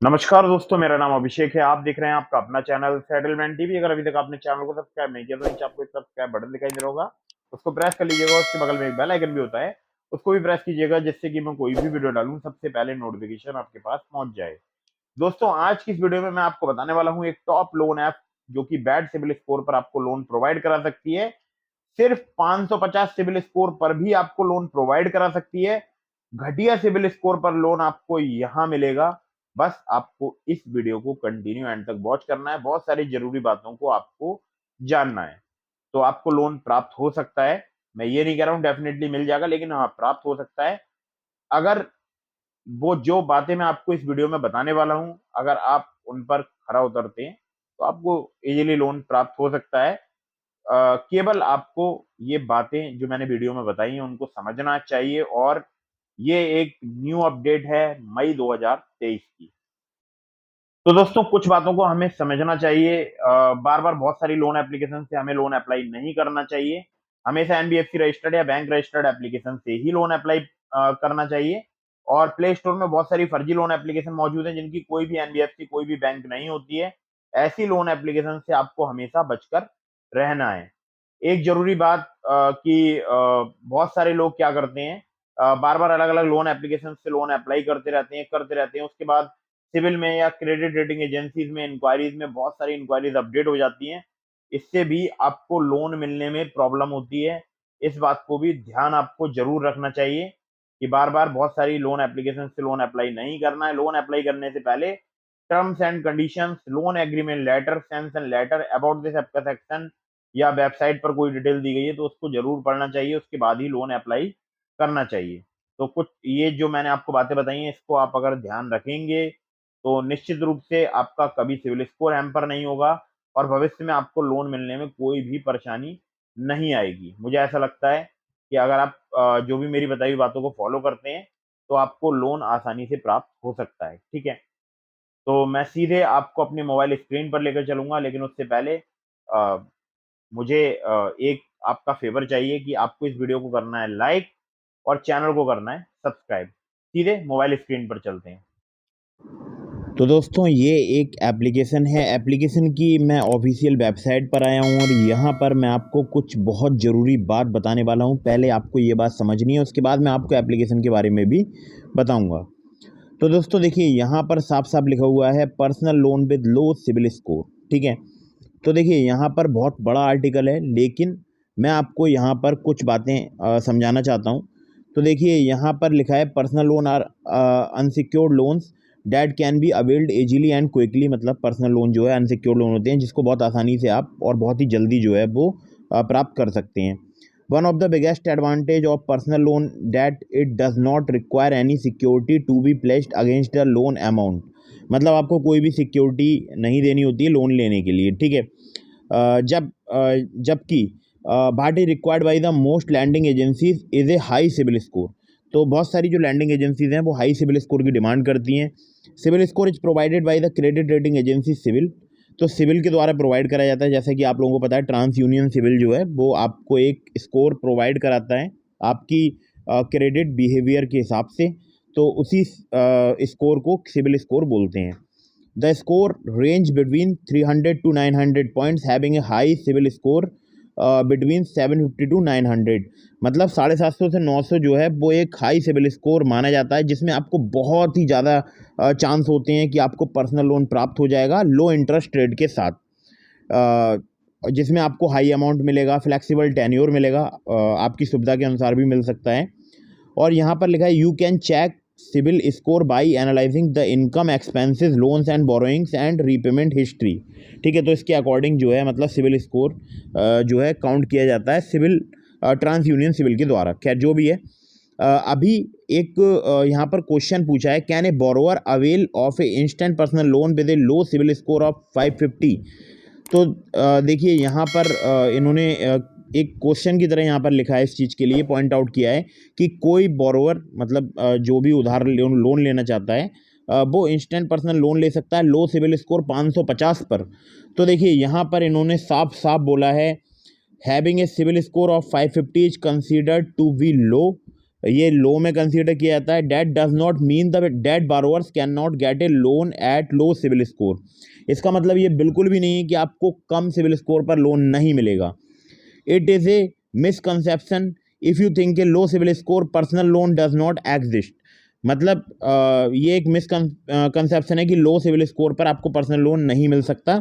नमस्कार दोस्तों, मेरा नाम अभिषेक है। आप देख रहे हैं आपका अपना चैनल सेटलमेंट टीवी। अगर अभी तक आपने चैनल को सब्सक्राइब नहीं किया तो नीचे आपको एक सब्सक्राइब बटन दिखाई दे रहा होगा, उसको प्रेस कर लीजिएगा। उसके बगल में एक बेल आइकन भी होता है, उसको भी प्रेस कीजिएगा, जिससे कि मैं कोई भी वीडियो डालूं सबसे पहले नोटिफिकेशन आपके पास पहुंच जाए। दोस्तों, आज की इस वीडियो में मैं आपको बताने वाला हूं एक टॉप लोन ऐप जो कि बैड सिविल स्कोर पर आपको लोन प्रोवाइड करा सकती है। सिर्फ 550 सिविल स्कोर पर भी आपको लोन प्रोवाइड करा सकती है। घटिया सिविल स्कोर पर लोन आपको यहां मिलेगा। बस आपको इस वीडियो को कंटिन्यू एंड तक वॉच करना है। बहुत सारी जरूरी बातों को आपको जानना है, तो आपको लोन प्राप्त हो सकता है। मैं ये नहीं कह रहा हूं डेफिनेटली मिल जाएगा, लेकिन हाँ, प्राप्त हो सकता है। अगर वो जो बातें मैं आपको इस वीडियो में बताने वाला हूं, अगर आप उन पर खरा उतरते हैं तो आपको इजीली लोन प्राप्त हो सकता है। केवल आपको ये बातें जो मैंने वीडियो में बताई हैं उनको समझना चाहिए, और ये एक न्यू अपडेट है मई 2023 की। तो दोस्तों, कुछ बातों को हमें समझना चाहिए। बार बार बहुत सारी लोन एप्लीकेशन से हमें लोन अप्लाई नहीं करना चाहिए। हमेशा एनबीएफसी रजिस्टर्ड या बैंक रजिस्टर्ड एप्लीकेशन से ही लोन अप्लाई करना चाहिए। और प्ले स्टोर में बहुत सारी फर्जी लोन एप्लीकेशन मौजूद हैं जिनकी कोई भी एनबीएफसी कोई भी बैंक नहीं होती है। ऐसी लोन एप्लीकेशन से आपको हमेशा बचकर रहना है। एक जरूरी बात कि बहुत सारे लोग क्या करते हैं, बार बार अलग अलग लोन एप्लीकेशन से लोन अप्लाई करते रहते हैं। उसके बाद सिविल में या क्रेडिट रेटिंग एजेंसीज में इंक्वायरीज में बहुत सारी इंक्वायरीज अपडेट हो जाती हैं। इससे भी आपको लोन मिलने में प्रॉब्लम होती है। इस बात को भी ध्यान आपको जरूर रखना चाहिए कि बार बार बहुत सारी लोन एप्लीकेशन से लोन अप्लाई नहीं करना है। लोन अप्लाई करने से पहले terms and conditions, loan agreement letter, sanction letter, about this आपका सेक्शन या वेबसाइट पर कोई डिटेल दी गई है तो उसको जरूर पढ़ना चाहिए। उसके बाद ही लोन अप्लाई करना चाहिए। तो कुछ ये जो मैंने आपको बातें बताई हैं, इसको आप अगर ध्यान रखेंगे तो निश्चित रूप से आपका कभी सिविल स्कोर हैम्पर नहीं होगा और भविष्य में आपको लोन मिलने में कोई भी परेशानी नहीं आएगी। मुझे ऐसा लगता है कि अगर आप जो भी मेरी बताई हुई बातों को फॉलो करते हैं तो आपको लोन आसानी से प्राप्त हो सकता है। ठीक है, तो मैं सीधे आपको अपने मोबाइल स्क्रीन पर लेकर चलूंगा, लेकिन उससे पहले अ, मुझे एक आपका फेवर चाहिए कि आपको इस वीडियो को करना है लाइक और चैनल को करना है सब्सक्राइब। सीधे मोबाइल स्क्रीन पर चलते हैं। तो दोस्तों, ये एक एप्लीकेशन है। एप्लीकेशन की मैं ऑफिशियल वेबसाइट पर आया हूँ और यहाँ पर मैं आपको कुछ बहुत ज़रूरी बात बताने वाला हूँ। पहले आपको ये बात समझनी है, उसके बाद मैं आपको एप्लीकेशन के बारे में भी बताऊँगा। तो दोस्तों देखिए, यहाँ पर साफ साफ लिखा हुआ है personal loan with low civil score. ठीक है, तो देखिए यहाँ पर बहुत बड़ा आर्टिकल है, लेकिन मैं आपको यहाँ पर कुछ बातें समझाना चाहता हूँ। तो देखिए यहाँ पर लिखा है personal loan are unsecured loans that can be availed easily and quickly. मतलब पर्सनल लोन जो है अनसिक्योर्ड लोन होते हैं जिसको बहुत आसानी से आप और बहुत ही जल्दी जो है वो प्राप्त कर सकते हैं। One of the biggest advantage of personal loan that it does not require any security to be placed against the loan amount. मतलब आपको कोई भी सिक्योरिटी नहीं देनी होती है लोन लेने के लिए। ठीक है, जबकि what is required by the most lending agencies is a high CIBIL score. तो बहुत सारी जो लैंडिंग एजेंसीज हैं वो हाई सिविल स्कोर की डिमांड करती हैं। CIBIL score is provided by the credit rating agency CIBIL. तो सिविल के द्वारा प्रोवाइड कराया जाता है। जैसे कि आप लोगों को पता है, ट्रांस यूनियन सिविल जो है वो आपको एक स्कोर प्रोवाइड कराता है आपकी क्रेडिट बिहेवियर के हिसाब से। तो उसी स्कोर को सिविल स्कोर बोलते हैं। The score range between 300 to 900 points having a high CIBIL score between 750 to 900। मतलब 750 से 900 जो है वो एक हाई सिविल स्कोर माना जाता है, जिसमें आपको बहुत ही ज़्यादा चांस होते हैं कि आपको पर्सनल लोन प्राप्त हो जाएगा लो इंटरेस्ट रेट के साथ, जिसमें आपको हाई अमाउंट मिलेगा, फ्लेक्सिबल टेन्योर मिलेगा, आपकी सुविधा के अनुसार भी मिल सकता है। और यहाँ पर लिखा है you can check CIBIL score by analysing the income, expenses, loans and borrowings and repayment history. ठीक है, तो इसके अकॉर्डिंग जो है मतलब सिविल स्कोर जो है काउंट किया जाता है सिविल ट्रांस यूनियन सिविल के द्वारा। खैर जो भी है, अभी एक यहाँ पर क्वेश्चन पूछा है, can a borrower avail of a instant personal loan with a low civil score of 550। तो देखिए यहाँ पर इन्होंने एक क्वेश्चन की तरह यहाँ पर लिखा है, इस चीज़ के लिए पॉइंट आउट किया है कि कोई बोरोवर मतलब जो भी उधार लोन लेना चाहता है वो इंस्टेंट पर्सनल लोन ले सकता है लो सिविल स्कोर 550 पर। तो देखिए यहाँ पर इन्होंने साफ साफ बोला है, having a civil score of 550 is considered to be low ये लो में कंसीडर किया जाता है। That does not mean the debt borrowers can not get a loan at low civil score. इसका मतलब ये बिल्कुल भी नहीं है कि आपको कम सिविल स्कोर पर लोन नहीं मिलेगा। It is a misconception if you think a low civil score personal loan does not exist. मतलब ये एक मिसकंसेप्शन है कि लो सिविल स्कोर पर आपको पर्सनल लोन नहीं मिल सकता।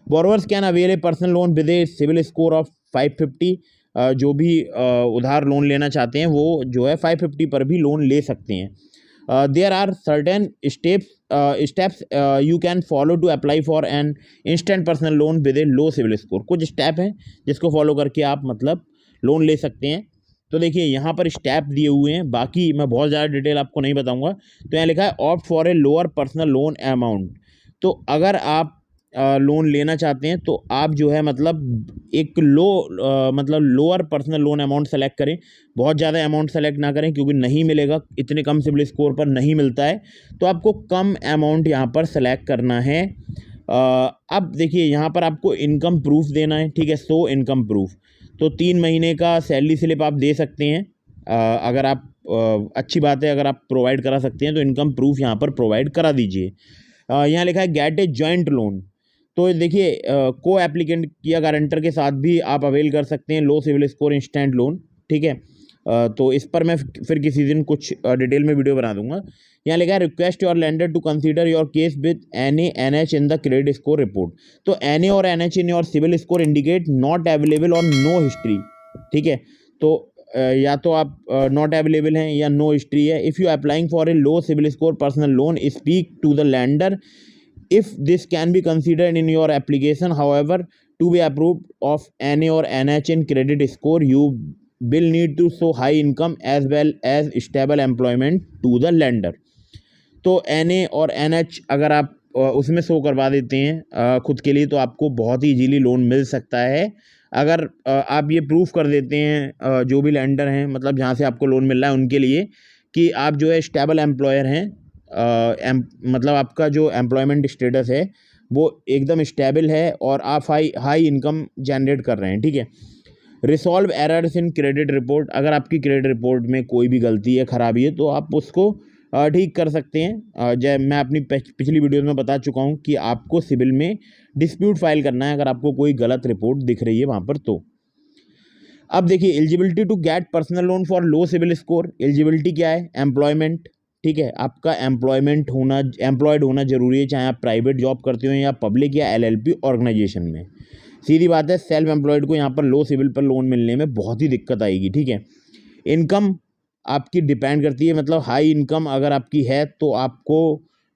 Borrowers can avail a personal loan with a civil score of 550। जो भी उधार लोन लेना चाहते हैं वो जो है 550 पर भी लोन ले सकते हैं। There are certain steps you can follow to apply for an instant personal loan with a low civil score. कुछ स्टेप हैं जिसको फॉलो करके आप मतलब लोन ले सकते हैं। तो देखिए यहाँ पर स्टेप दिए हुए हैं, बाकी मैं बहुत ज़्यादा डिटेल आपको नहीं बताऊँगा। तो यहाँ लिखा है opt for a lower personal loan amount. तो अगर आप लोन लेना चाहते हैं तो आप जो है मतलब एक मतलब lower personal loan amount select करें। बहुत ज़्यादा अमाउंट सेलेक्ट ना करें क्योंकि नहीं मिलेगा, इतने कम सिबिल स्कोर पर नहीं मिलता है। तो आपको कम अमाउंट यहाँ पर सेलेक्ट करना है। अब देखिए यहाँ पर आपको इनकम प्रूफ देना है, ठीक है, सो इनकम प्रूफ। तो 3 महीने का सैलरी स्लिप आप दे सकते हैं। अगर आप अच्छी बात है, अगर आप प्रोवाइड करा सकते हैं तो इनकम प्रूफ यहाँ पर प्रोवाइड करा दीजिए। यहाँ लिखा है गेट ए जॉइंट लोन। तो देखिए को एप्लीकेंट या गारंटर के साथ भी आप अवेल कर सकते हैं लो सिविल स्कोर इंस्टेंट लोन, ठीक है। तो इस पर मैं फिर किसी दिन कुछ डिटेल में वीडियो बना दूंगा। यहाँ लिखा है request your lender to consider your case with NA/NH in the credit score report. तो NA और NH in your CIBIL score indicate not available और नो हिस्ट्री, ठीक है। तो या तो आप नॉट अवेलेबल हैं या नो हिस्ट्री है। If you applying for a low civil score personal loan speak to the lender if this can be considered in your application. However, to be approved of NA or NH in credit score, you will need to show high income as well as stable employment to the lender. तो NA और NH अगर आप उसमें show करवा देते हैं खुद के लिए तो आपको बहुत ही इजीली लोन मिल सकता है। अगर आप ये प्रूफ कर देते हैं जो भी लेंडर हैं, मतलब जहाँ से आपको लोन मिल रहा है उनके लिए, कि आप जो है स्टेबल एम्प्लॉयर हैं, मतलब आपका जो एम्प्लॉयमेंट स्टेटस है वो एकदम स्टेबल है और आप हाई इनकम जनरेट कर रहे हैं, ठीक है। Resolve errors in credit report. अगर आपकी क्रेडिट रिपोर्ट में कोई भी गलती है, खराबी है, तो आप उसको ठीक कर सकते हैं। जब मैं अपनी पिछली वीडियो में बता चुका हूँ कि आपको सिविल में डिस्प्यूट फाइल करना है अगर आपको कोई गलत रिपोर्ट दिख रही है वहाँ पर। तो अब देखिए eligibility to get personal loan for low civil score. Eligibility क्या है? एम्प्लॉयमेंट, ठीक है, आपका एम्प्लॉयड होना जरूरी है, चाहे आप प्राइवेट जॉब करते हो या पब्लिक या LLP ऑर्गेनाइजेशन में। सीधी बात है, सेल्फ एम्प्लॉयड को यहाँ पर लो सिविल पर लोन मिलने में बहुत ही दिक्कत आएगी, ठीक है। इनकम आपकी डिपेंड करती है, मतलब हाई इनकम अगर आपकी है तो आपको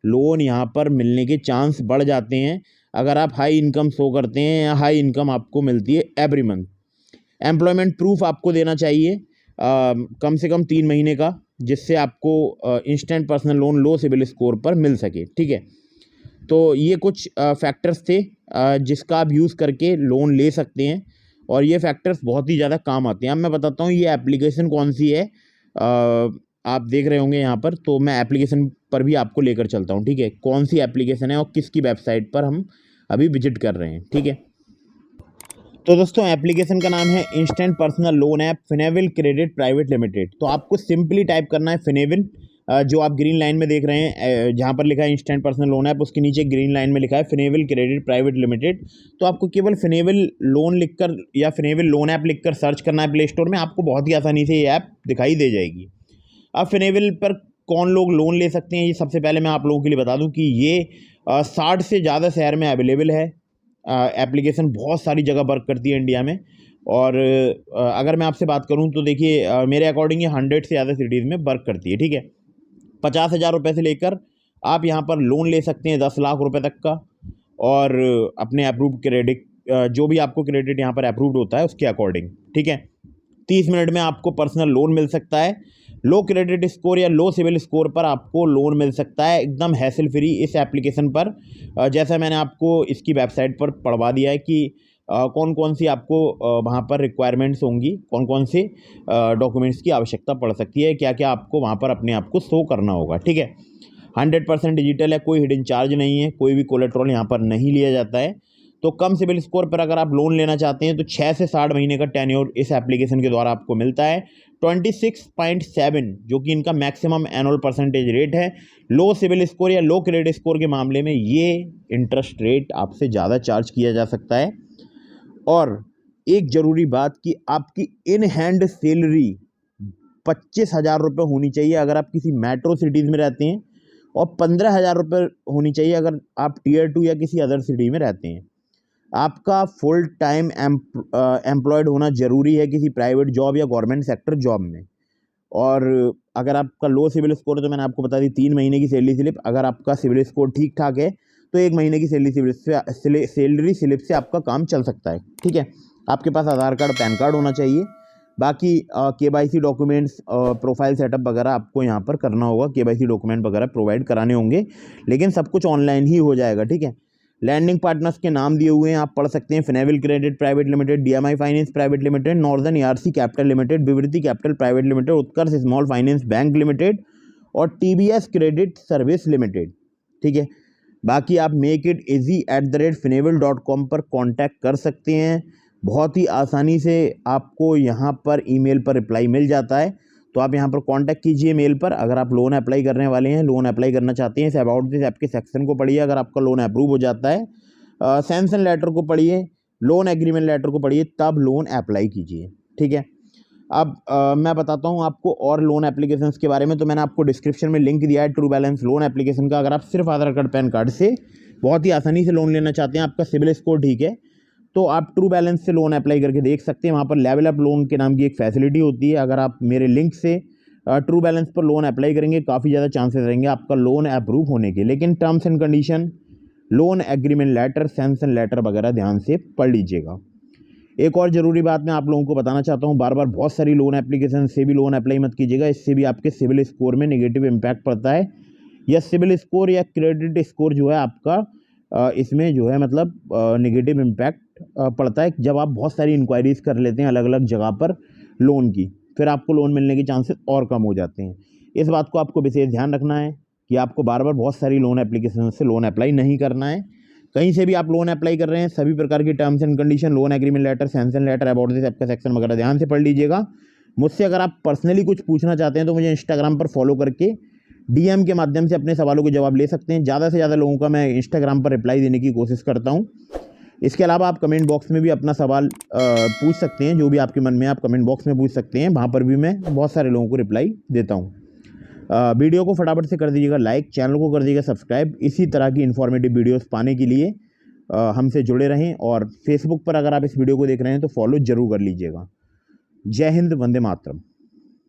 लोन यहाँ पर मिलने के चांस बढ़ जाते हैं अगर आप हाई इनकम शो करते हैं या हाई इनकम आपको मिलती है एवरी मंथ। एम्प्लॉयमेंट प्रूफ आपको देना चाहिए कम से कम 3 महीने का, जिससे आपको इंस्टेंट पर्सनल लोन लो सिविल स्कोर पर मिल सके, ठीक है। तो ये कुछ फैक्टर्स थे जिसका आप यूज़ करके लोन ले सकते हैं और ये फैक्टर्स बहुत ही ज़्यादा काम आते हैं। अब मैं बताता हूँ ये एप्लीकेशन कौन सी है। आप देख रहे होंगे यहाँ पर, तो मैं एप्लीकेशन पर भी आपको लेकर चलता हूँ, ठीक है, कौन सी एप्लीकेशन है और किसकी वेबसाइट पर हम अभी विजिट कर रहे हैं, ठीक है। तो दोस्तों एप्लीकेशन का नाम है instant personal loan app Finnable credit private limited. तो आपको सिंपली टाइप करना है फिनेविल, जो आप ग्रीन लाइन में देख रहे हैं जहाँ पर लिखा है इंस्टेंट पर्सनल लोन ऐप, उसके नीचे ग्रीन लाइन में लिखा है फिनेविल क्रेडिट प्राइवेट लिमिटेड। तो आपको केवल फिनेविल लोन लिखकर या फिनेविल लोन ऐप लिखकर सर्च करना है प्ले स्टोर में, आपको बहुत ही आसानी से ये ऐप दिखाई दे जाएगी। अब फिनेविल पर कौन लोग लोन ले सकते हैं, ये सबसे पहले मैं आप लोगों के लिए बता दूँ कि ये 60 से ज़्यादा शहर में अवेलेबल है। एप्लीकेशन बहुत सारी जगह वर्क करती है इंडिया में, और अगर मैं आपसे बात करूं तो देखिए मेरे अकॉर्डिंग ये 100 से ज़्यादा सिटीज़ में वर्क करती है, ठीक है। 50,000 रुपये से लेकर आप यहां पर लोन ले सकते हैं 10 लाख रुपए तक का, और अपने अप्रूव्ड क्रेडिट जो भी आपको क्रेडिट यहां पर अप्रूव्ड होता है उसके अकॉर्डिंग, ठीक है। 30 मिनट में आपको पर्सनल लोन मिल सकता है। लो क्रेडिट स्कोर या लो सिविल स्कोर पर आपको लोन मिल सकता है एकदम हैसल फ्री इस एप्लीकेशन पर। जैसा मैंने आपको इसकी वेबसाइट पर पढ़वा दिया है कि कौन कौन सी आपको वहाँ पर रिक्वायरमेंट्स होंगी, कौन कौन से डॉक्यूमेंट्स की आवश्यकता पड़ सकती है, क्या क्या आपको वहाँ पर अपने आप को शो करना होगा, ठीक है। 100% डिजिटल है, कोई हिडन चार्ज नहीं है, कोई भी कोलेट्रल यहाँ पर नहीं लिया जाता है। तो कम सिविल स्कोर पर अगर आप लोन लेना चाहते हैं तो 6 से 60 महीने का टेन्योर इस एप्लीकेशन के द्वारा आपको मिलता है। 26.7 जो कि इनका मैक्सिमम एनुअल परसेंटेज रेट है। लो सिविल स्कोर या लो क्रेडिट स्कोर के मामले में ये इंटरेस्ट रेट आपसे ज़्यादा चार्ज किया जा सकता है। और एक ज़रूरी बात कि आपकी इन हैंड सैलरी 25,000 रुपये होनी चाहिए अगर आप किसी मेट्रो सिटीज़ में रहते हैं, और 15,000 रुपये होनी चाहिए अगर आप टियर 2 या किसी अदर सिटी में रहते हैं। आपका फुल टाइम एम्प्लॉयड होना ज़रूरी है किसी प्राइवेट जॉब या गवर्नमेंट सेक्टर जॉब में। और अगर आपका लो सिविल स्कोर है तो मैंने आपको बता दी 3 महीने की सैलरी स्लिप, अगर आपका सिविल स्कोर ठीक ठाक है तो 1 महीने की सैलरी स्लिप से आपका काम चल सकता है। ठीक है, आपके पास आधार कार्ड पैन कार्ड होना चाहिए। बाकी KYC डॉक्यूमेंट्स प्रोफाइल सेटअप वगैरह आपको यहाँ पर करना होगा, KYC डॉक्यूमेंट वगैरह प्रोवाइड कराने होंगे, लेकिन सब कुछ ऑनलाइन ही हो जाएगा। ठीक है, लैंडिंग पार्टनर्स के नाम दिए हुए हैं, आप पढ़ सकते हैं। Finnable credit private limited, DMI finance private limited, northern ARC capital limited, Vivriti capital private limited, Utkarsh small finance bank limited और TBS क्रेडिट सर्विस लिमिटेड। ठीक है, बाकी आप makeitizy@finevel.com पर कॉन्टैक्ट कर सकते हैं। बहुत ही आसानी से आपको यहाँ पर ईमेल पर रिप्लाई मिल जाता है, तो आप यहाँ पर कांटेक्ट कीजिए मेल पर। अगर आप लोन अप्लाई करने वाले हैं, लोन अप्लाई करना चाहते हैं, इस अबाउट दिस ऐप के सेक्शन को पढ़िए। अगर आपका लोन अप्रूव हो जाता है, सैंक्शन लेटर को पढ़िए, लोन एग्रीमेंट लेटर को पढ़िए, तब लोन अप्लाई कीजिए। ठीक है, अब मैं बताता हूँ आपको और लोन एप्लीकेशंस के बारे में। तो मैंने आपको डिस्क्रिप्शन में लिंक दिया है ट्रू बैलेंस लोन एप्लीकेशन का। अगर आप सिर्फ आधार कार्ड पैन कार्ड से बहुत ही आसानी से लोन लेना चाहते हैं, आपका सिविल स्कोर ठीक है, तो आप ट्रू बैलेंस से लोन अप्लाई करके देख सकते हैं। वहाँ पर लेवल अप लोन के नाम की एक फैसिलिटी होती है। अगर आप मेरे लिंक से ट्रू बैलेंस पर लोन अप्लाई करेंगे, काफ़ी ज़्यादा चांसेस रहेंगे आपका लोन अप्रूव होने के। लेकिन terms and condition, loan agreement letter, sanction letter वगैरह ध्यान से पढ़ लीजिएगा। एक और ज़रूरी बात मैं आप लोगों को बताना चाहता हूँ, बार बार बहुत सारी लोन एप्लीकेशन से भी लोन अप्लाई मत कीजिएगा, इससे भी आपके सिविल स्कोर में नेगेटिव इम्पैक्ट पड़ता है। या सिविल स्कोर या क्रेडिट स्कोर जो है आपका इसमें जो है मतलब नेगेटिव इम्पैक्ट पड़ता है जब आप बहुत सारी इंक्वायरीज़ कर लेते हैं अलग अलग जगह पर लोन की, फिर आपको लोन मिलने के चांसेस और कम हो जाते हैं। इस बात को आपको विशेष ध्यान रखना है कि आपको बार बार बहुत सारी लोन एप्लीकेशन से लोन अप्लाई नहीं करना है। कहीं से भी आप लोन अप्लाई कर रहे हैं, सभी प्रकार की terms and condition, loan agreement letter, sanction letter, about this app का सेक्शन वगैरह ध्यान से पढ़ लीजिएगा। मुझसे अगर आप पर्सनली कुछ पूछना चाहते हैं तो मुझे इंस्टाग्राम पर फॉलो करके DM के माध्यम से अपने सवालों के जवाब ले सकते हैं। ज़्यादा से ज़्यादा लोगों का मैं इंस्टाग्राम पर रिप्लाई देने की कोशिश करता हूँ। इसके अलावा आप कमेंट बॉक्स में भी अपना सवाल पूछ सकते हैं, जो भी आपके मन में आप कमेंट बॉक्स में पूछ सकते हैं, वहाँ पर भी मैं बहुत सारे लोगों को रिप्लाई देता हूँ। वीडियो को फटाफट से कर दीजिएगा लाइक, चैनल को कर दीजिएगा सब्सक्राइब। इसी तरह की इन्फॉर्मेटिव वीडियोस पाने के लिए हमसे जुड़े रहें, और फेसबुक पर अगर आप इस वीडियो को देख रहे हैं तो फॉलो जरूर कर लीजिएगा। जय हिंद, वंदे मातरम।